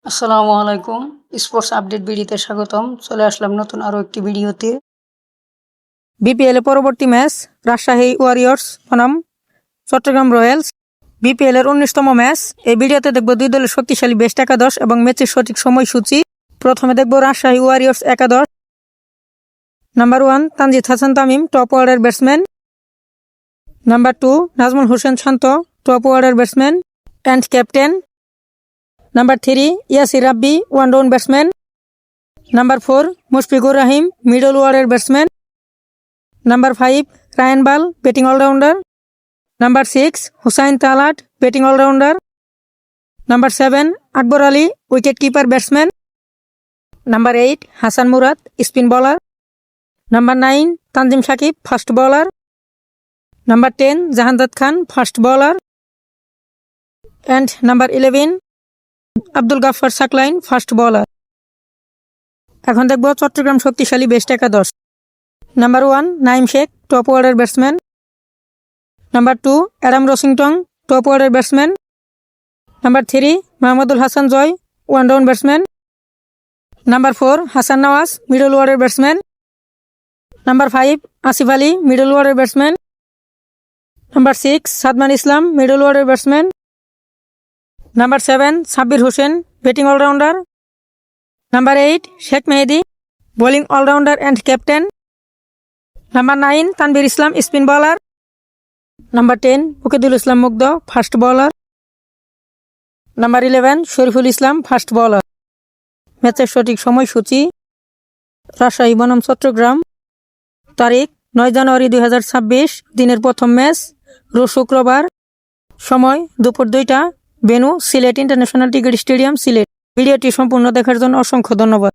আসসালামু আলাইকুম। Sports update ভিডিওতে স্বাগতম। চলে আসলাম নতুন আরও একটি ভিডিওতে। বিপিএল এর পরবর্তী ম্যাচ রাজশাহী ওয়ারিয়র্স বনাম চট্টগ্রাম রয়্যালস। বিপিএল এর 19তম ম্যাচ। এই ভিডিওতে দেখব দুই দলের শক্তিশালী বেস্ট একাদশ এবং ম্যাচের সঠিক সময়সূচি। প্রথমে দেখব রাজশাহী ওয়ারিয়র্স একাদশ। Number 1 Tanzid Hasan Tamim, top order batsman. Number 2 Najmul Hossain Shanto, top order batsman and captain. Number 3 Yasir Rabbi, one down batsman. Number 4 Mushfiqur Rahim, middle order batsman. Number 5 Ryan Burl, batting allrounder. Number 6 Hussain Talat, batting allrounder. Number 7 Akbar Ali, wicket keeper batsman. Number 8 Hasan Murad, spin bowler. Number 9 Tanzim Sakib, fast bowler. Number 10 Jahandad Khan, fast bowler. And number 11 Abdul Gaffar Saqlain, fast bowler. এখন দেখব চট্টগ্রাম শক্তিশালী best একাদশ। Number 1 Naim Sheikh, top order batsman. Number 2 Adam Rossington, top order batsman. Number 3 Mahmudul Hasan Joy, one down batsman. Number 4 Hasan Nawaz, middle order batsman. Number 5 Asif Ali, middle order batsman. Number 6 Shadman Islam, middle order batsman. Number 7 Sabbir Hossain, batting allrounder. Number 8 Sheikh Mehedi, bowling allrounder and captain. Number 9 Tanvir Islam, spin bowler. Number 10 Okedul Islam Mugdho, fast bowler. Number 11 Shoriful Islam, fast bowler. ম্যাচের সঠিক সময়সূচি। রাজশাহী বনাম চট্টগ্রাম। তারিখ 9 জানুয়ারি 2026, দিনের প্রথম match, রোজ শুক্রবার। সময় দুপুর 2টা। Venue Sylhet international cricket stadium, Sylhet. ভিডিওটি সম্পূর্ণ দেখার জন্য অসংখ্য ধন্যবাদ।